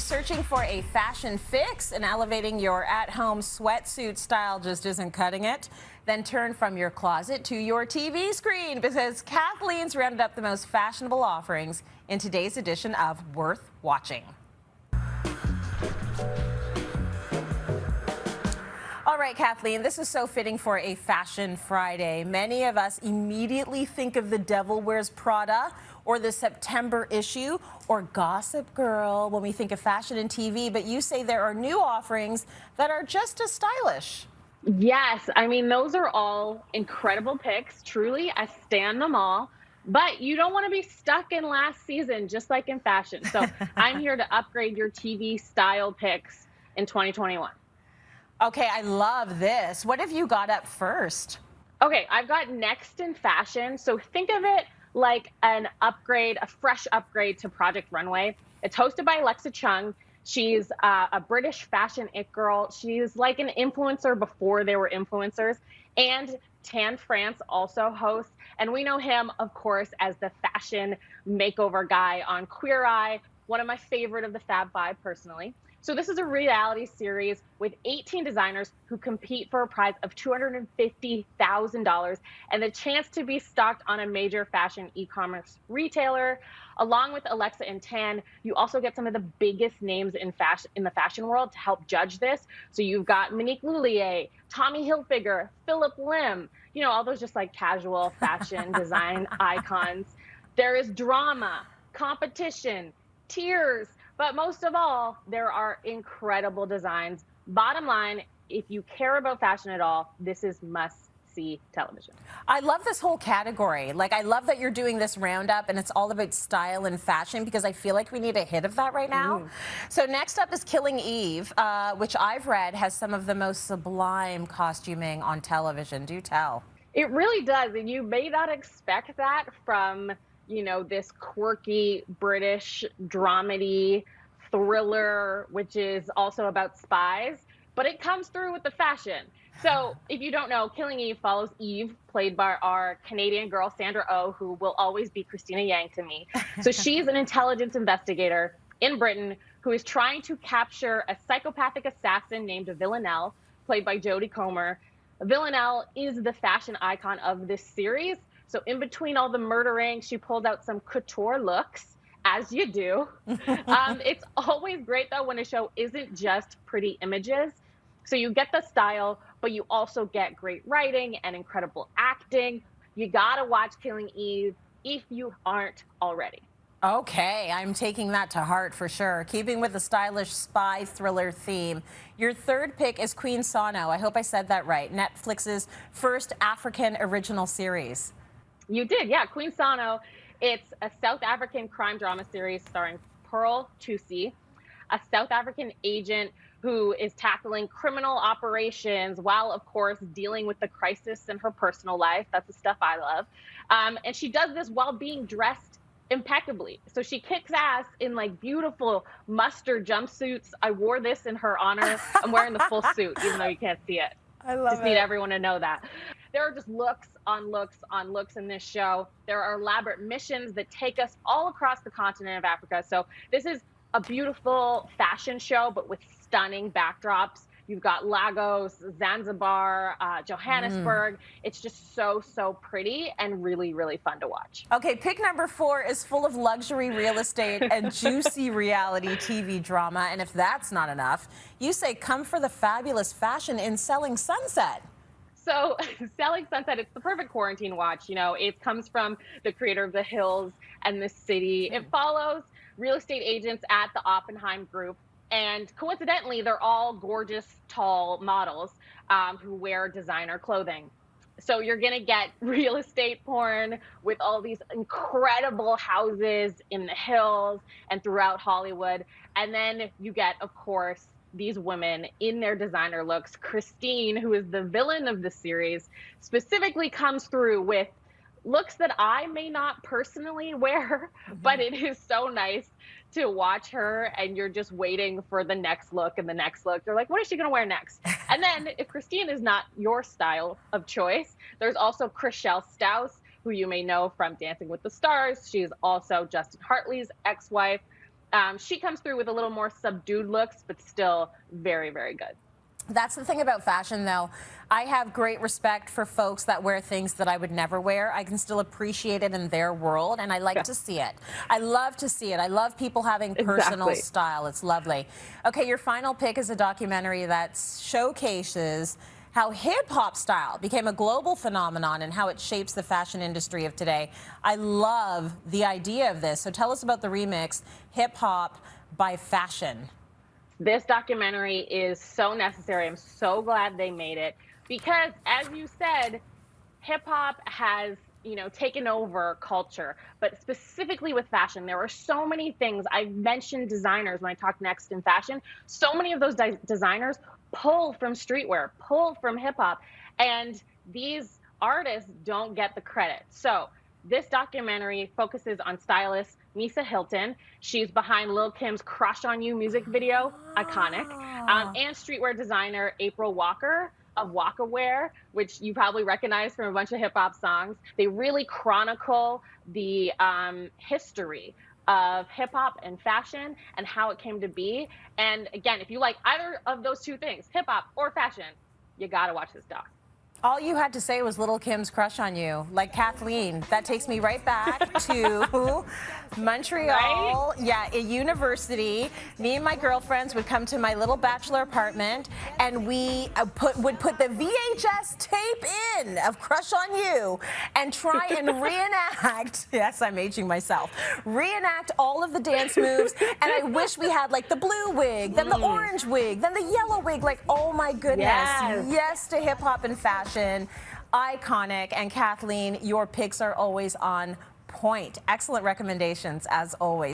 Searching for a fashion fix and elevating your at-home sweatsuit style just isn't cutting it? Then turn from your closet to your TV screen because Kathleen's rounded up the most fashionable offerings in today's edition of Worth Watching. All right, Kathleen, this is so fitting for a Fashion Friday. Many of us immediately think of The Devil Wears Prada or the September issue or Gossip Girl when we think of fashion and TV, but you say there are new offerings that are just as stylish. Yes, I mean, those are all incredible picks. Truly, I stand them all. But you don't want to be stuck in last season, just like in fashion. So I'm here to upgrade your TV style picks in 2021. Okay, I love this. What have you got up first? Okay, I've got next in fashion. So think of it like an upgrade, a fresh upgrade to Project Runway. It's hosted by Alexa Chung. She's a British fashion it girl. She's like an influencer before there were influencers. And Tan France also hosts. And we know him, of course, as the fashion makeover guy on Queer Eye, one of my favorite of the Fab Five personally. So this is a reality series with 18 designers who compete for a prize of $250,000 and the chance to be stocked on a major fashion e-commerce retailer. Along with Alexa and Tan, you also get some of the biggest names in the fashion world to help judge this. So you've got Monique Lhuillier, Tommy Hilfiger, Philip Lim, you know, all those just like casual fashion design icons. There is drama, competition, tears, but most of all, there are incredible designs. Bottom line, if you care about fashion at all, this is must-see television. I love this whole category. Like, I love that you're doing this roundup and it's all about style and fashion because I feel like we need a hit of that right now. So next up is Killing Eve, which I've read has some of the most sublime costuming on television. Do tell. It really does, and you may not expect that from, you know, this quirky British dramedy thriller, which is also about spies, but it comes through with the fashion. So if you don't know, Killing Eve follows Eve, played by our Canadian girl, Sandra Oh, who will always be Christina Yang to me. So she's an intelligence investigator in Britain who is trying to capture a psychopathic assassin named Villanelle, played by Jodie Comer. Villanelle is the fashion icon of this series. So in between all the murdering, she pulled out some couture looks, as you do. It's always great, though, when a show isn't just pretty images. So you get the style, but you also get great writing and incredible acting. You got to watch Killing Eve if you aren't already. Okay, I'm taking that to heart for sure. Keeping with the stylish spy thriller theme, your third pick is Queen Sano. I hope I said that right. Netflix's first African original series. You did, yeah. Queen Sano. It's a South African crime drama series starring Pearl Thusi, a South African agent who is tackling criminal operations while, of course, dealing with the crisis in her personal life. That's the stuff I love. And she does this while being dressed impeccably. So she kicks ass in like beautiful mustard jumpsuits. I wore this in her honor. I'm wearing the full suit, even though you can't see it. I love it. Just need everyone to know that. There are just looks on looks on looks in this show. There are elaborate missions that take us all across the continent of Africa. So this is a beautiful fashion show, but with stunning backdrops. You've got Lagos, Zanzibar, Johannesburg. It's just so, so pretty and really, really fun to watch. Okay, pick number 4 is full of luxury real estate and juicy reality TV drama. And if that's not enough, you say come for the fabulous fashion in Selling Sunset. So Selling Sunset, it's the perfect quarantine watch. You know, it comes from the creator of The Hills and The City. It follows real estate agents at the Oppenheim Group. And coincidentally, they're all gorgeous, tall models who wear designer clothing. So you're going to get real estate porn with all these incredible houses in the hills and throughout Hollywood. And then you get, of course, these women in their designer looks. Christine, who is the villain of the series, specifically comes through with looks that I may not personally wear, but it is so nice to watch her, and you're just waiting for the next look and the next look. You're like, what is she gonna wear next? And then if Christine is not your style of choice, there's also Chriselle Staus, who you may know from Dancing with the Stars. She is also Justin Hartley's ex-wife. She comes through with a little more subdued looks, but still very, very good. That's the thing about fashion, though. I have great respect for folks that wear things that I would never wear. I can still appreciate it in their world, and I like to see it. I love to see it. I love people having personal style. It's lovely. Okay, your final pick is a documentary that showcases how hip-hop style became a global phenomenon and how it shapes the fashion industry of today. I love the idea of this. So tell us about the remix, Hip Hop by Fashion. This documentary is so necessary. I'm so glad they made it because, as you said, hip hop has, taken over culture, but specifically with fashion, there are so many things. I mentioned designers when I talked next in fashion. So many of those designers pull from streetwear, pull from hip hop, and these artists don't get the credit. So this documentary focuses on stylist Misa Hilton. She's behind Lil Kim's Crush on You music video, iconic, and streetwear designer April Walker of Waka Wear, which you probably recognize from a bunch of hip hop songs. They really chronicle the history of hip hop and fashion and how it came to be. And again, if you like either of those two things, hip hop or fashion, you gotta watch this doc. All you had to say was Little Kim's Crush on You, like Kathleen. That takes me right back to Montreal. Right? Yeah, at university. Me and my girlfriends would come to my little bachelor apartment, and we would put the VHS tape in of Crush on You and try and reenact. Yes, I'm aging myself. Reenact all of the dance moves, and I wish we had like the blue wig, then the orange wig, then the yellow wig. Like, oh my goodness, yes to hip hop and fashion. Iconic. And Kathleen, your picks are always on point. Excellent recommendations as always.